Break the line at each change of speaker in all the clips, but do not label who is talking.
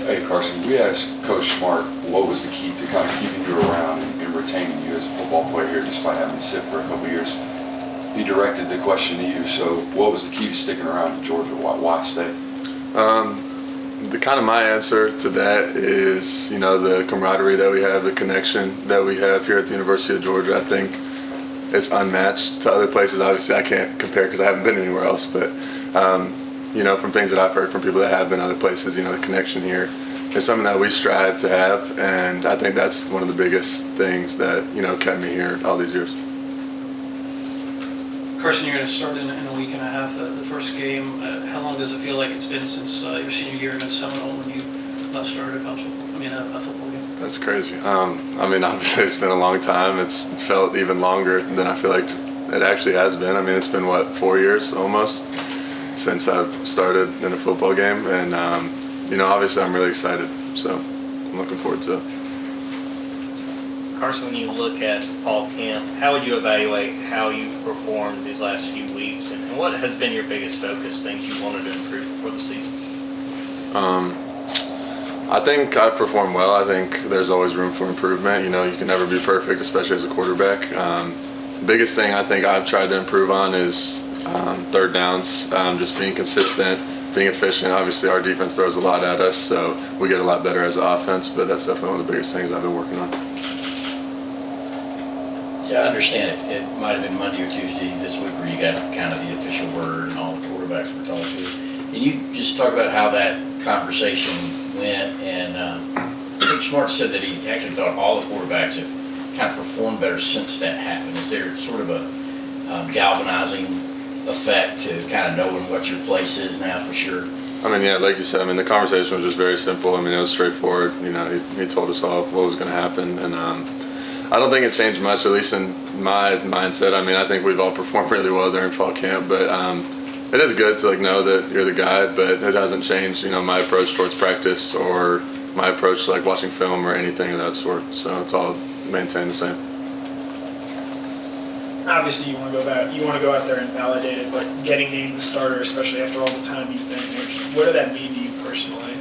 Hey Carson, we asked Coach Smart what was the key to kind of keeping you around and retaining you as a football player here despite having to sit for a couple years. He directed the question to you, so what was the key to sticking around in Georgia? Why stay?
The kind of my answer to that is, the camaraderie that we have, the connection that we have here at the University of Georgia. I think it's unmatched to other places. Obviously, I can't compare because I haven't been anywhere else, but from things that I've heard from people that have been other places, the connection here is something that we strive to have, and I think that's one of the biggest things that, kept me here all these years.
Carson, you're going to start in a week and a half, the first game. How long does it feel like it's been since your senior year against Seminole when you last started a football game?
That's crazy. Obviously it's been a long time. It's felt even longer than I feel like it actually has been. It's been, 4 years almost since I've started in a football game. And, obviously I'm really excited. So I'm looking forward to it.
Carson, when you look at fall camp, how would you evaluate how you've performed these last few weeks, and what has been your biggest focus, things you wanted to improve before the season?
I think I've performed well. I think there's always room for improvement. You can never be perfect, especially as a quarterback. The biggest thing I think I've tried to improve on is third downs, just being consistent, being efficient. Obviously our defense throws a lot at us, so we get a lot better as an offense, but that's definitely one of the biggest things I've been working on.
Yeah, I understand it. It might have been Monday or Tuesday this week where you got kind of the official word and all the quarterbacks were talking to you. Can you just talk about how that conversation went? And Coach Smart said that he actually thought all the quarterbacks have kind of performed better since that happened. Is there sort of a galvanizing effect to kind of knowing what your place is now for sure?
Yeah, like you said, the conversation was just very simple. It was straightforward. He told us all what was going to happen, and I don't think it changed much, at least in my mindset. I think we've all performed really well during fall camp, but it is good to know that you're the guy, but it hasn't changed, my approach towards practice or my approach to watching film or anything of that sort. So it's all maintained the same.
Obviously, you want to go out there and validate it, but getting named the starter, especially after all the time you've been here, what did that mean to you personally?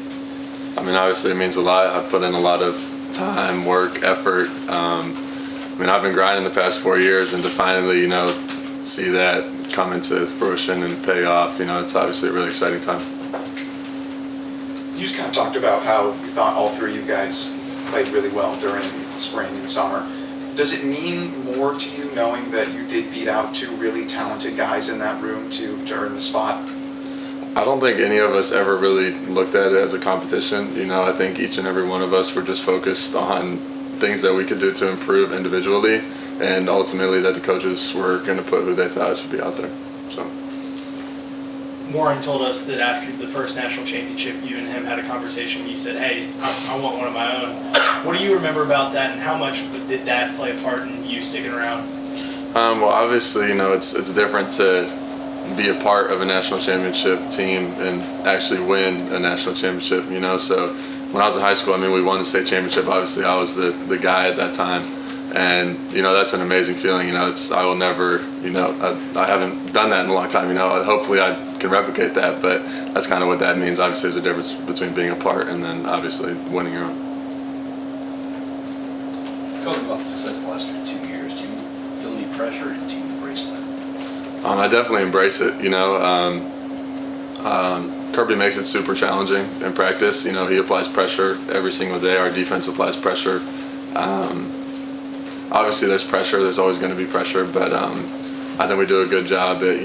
Obviously it means a lot. I've put in a lot of time, work, effort. I've been grinding the past 4 years, and to finally, see that come into fruition and pay off, it's obviously a really exciting time.
You just kind of talked about how you thought all three of you guys played really well during spring and summer. Does it mean more to you knowing that you did beat out two really talented guys in that room to earn the spot?
I don't think any of us ever really looked at it as a competition. I think each and every one of us were just focused on things that we could do to improve individually, and ultimately that the coaches were going to put who they thought should be out there. So.
Warren told us that after the first national championship, you and him had a conversation. You said, "Hey, I want one of my own." What do you remember about that, and how much did that play a part in you sticking around?
Well, obviously, it's different to be a part of a national championship team and actually win a national championship, So when I was in high school, we won the state championship. Obviously, I was the guy at that time. And, that's an amazing feeling. I will never, I haven't done that in a long time. Hopefully I can replicate that, but that's kind of what that means. Obviously, there's a difference between being a part and then obviously winning your own.
Talking about the success the last 2 years, do you feel any pressure and do you embrace that?
I definitely embrace it. Kirby makes it super challenging in practice. He applies pressure every single day. Our defense applies pressure. Obviously, there's pressure. There's always going to be pressure, but I think we do a good job at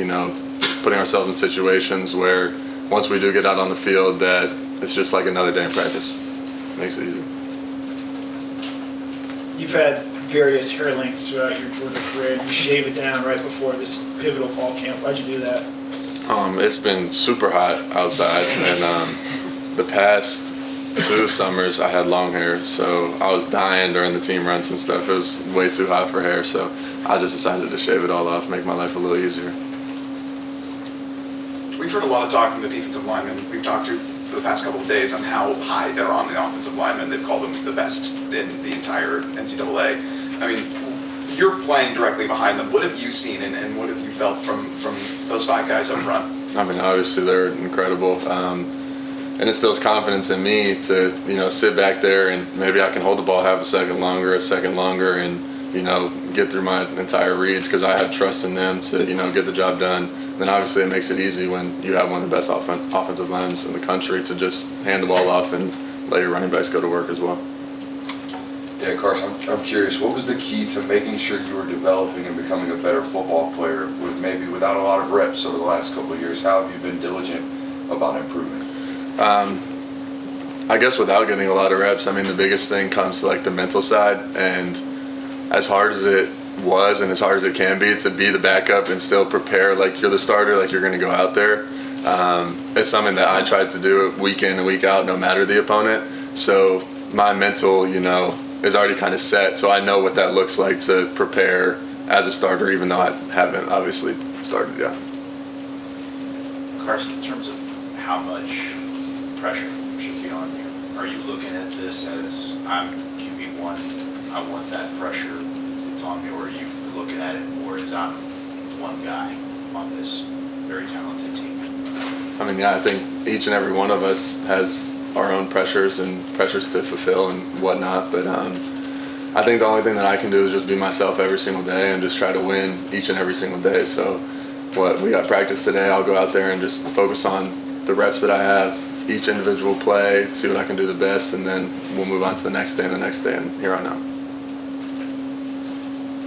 putting ourselves in situations where once we do get out on the field, that it's just like another day in practice. Makes it easy.
You've had various hair lengths throughout your Georgia career. You shave it down right before this pivotal fall camp. Why'd you do that?
It's been super hot outside, and the past 2 summers I had long hair, so I was dying during the team runs and stuff. It was way too hot for hair, so I just decided to shave it all off, make my life a little easier.
We've heard a lot of talk from the defensive linemen we've talked to for the past couple of days on how high they're on the offensive linemen. They've called them the best in the entire NCAA. You're playing directly behind them. What have you seen and what have you felt from those 5 guys up front?
Obviously they're incredible. and instills confidence in me to, sit back there and maybe I can hold the ball half a second longer, and, get through my entire reads because I have trust in them to, get the job done. Then obviously it makes it easy when you have one of the best offensive lines in the country to just hand the ball off and let your running backs go to work as well.
Yeah, Carson, I'm curious, what was the key to making sure you were developing and becoming a better football player without a lot of reps over the last couple of years? How have you been diligent about improving?
I guess without getting a lot of reps, the biggest thing comes to like the mental side, and as hard as it was and as hard as it can be to be the backup and still prepare like you're the starter, like you're going to go out there. It's something that I tried to do week in and week out, no matter the opponent. So my mental, is already kind of set. So I know what that looks like to prepare as a starter, even though I haven't obviously started yet.
Carson, in terms of how much pressure should be on you, are you looking at this as I'm QB1, I want that pressure, it's on me, or are you looking at it more as I'm one guy on this very talented team?
Yeah, I think each and every one of us has our own pressures to fulfill and whatnot, but I think the only thing that I can do is just be myself every single day and just try to win each and every single day. So we got practice today, I'll go out there and just focus on the reps that I have, each individual play, see what I can do the best, and then we'll move on to the next day and the next day, and here on out.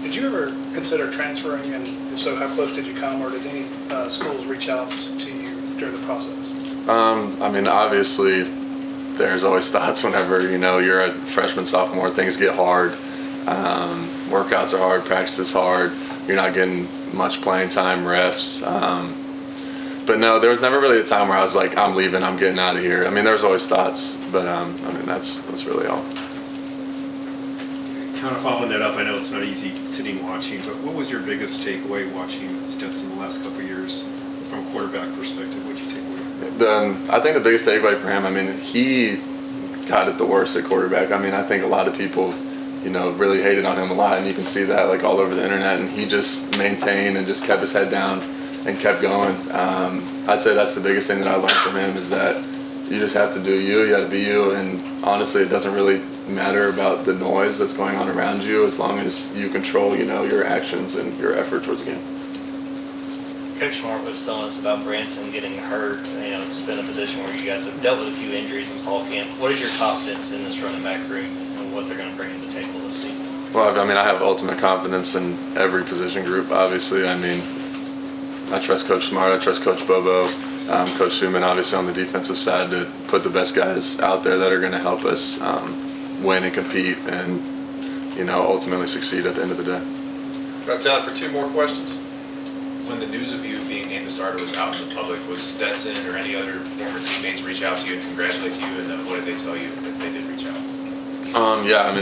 Did you ever consider transferring, and if so, how close did you come, or did any schools reach out to you during the process?
Obviously, there's always thoughts whenever, you're a freshman, sophomore, things get hard. Workouts are hard, practice is hard, you're not getting much playing time, reps. But no, there was never really a time where I was like, I'm leaving, I'm getting out of here. There was always thoughts, but that's really all.
Kind of following that up, I know it's not easy sitting watching, but what was your biggest takeaway watching Stetson the last couple of years from a quarterback perspective? What did you take away from it?
I think the biggest takeaway for him, he got it the worst at quarterback. I think a lot of people, really hated on him a lot, and you can see that like all over the internet, and he just maintained and just kept his head down and kept going. I'd say that's the biggest thing that I learned from him is that you just have to do you got to be you, and honestly it doesn't really matter about the noise that's going on around you as long as you control, your actions and your effort towards the game.
Coach Smart was telling us about Branson getting hurt. It's been a position where you guys have dealt with a few injuries in fall camp. What is your confidence in this running back room and what they're going to bring to the table this season?
Well, I have ultimate confidence in every position group, obviously. I trust Coach Smart, I trust Coach Bobo, Coach Schumann, obviously on the defensive side, to put the best guys out there that are going to help us win and compete and, ultimately succeed at the end of the day.
Got time for two more questions. When the news of you being named the starter was out in the public, was Stetson or any other former teammates reach out to you and congratulate you, and what did they tell you if they did reach out?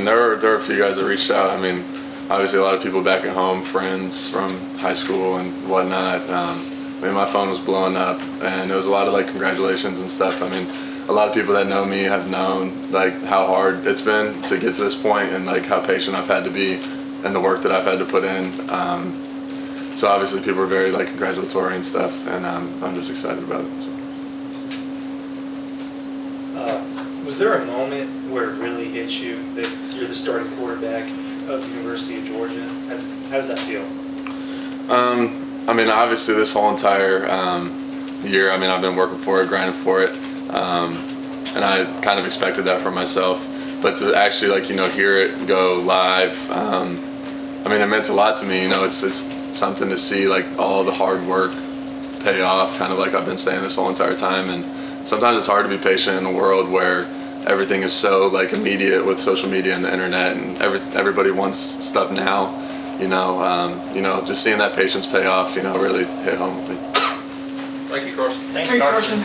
There were a few guys that reached out. Obviously a lot of people back at home, friends from high school and whatnot. My phone was blowing up, and there was a lot of congratulations and stuff. A lot of people that know me have known how hard it's been to get to this point and how patient I've had to be and the work that I've had to put in. So obviously people are very congratulatory and stuff, and I'm just excited about it. So.
Was there a moment where it really hit you that you're the starting quarterback of the University of Georgia? How does that feel?
Obviously this whole entire year, I've been working for it, grinding for it, and I kind of expected that from myself. But to actually hear it go live, it meant a lot to me. It's something to see all the hard work pay off, kind of like I've been saying this whole entire time. And sometimes it's hard to be patient in a world where everything is so immediate with social media and the internet, and everybody wants stuff now. Just seeing that patience pay off, really hit home with me.
Thank you, Carson.
Thanks, Carson.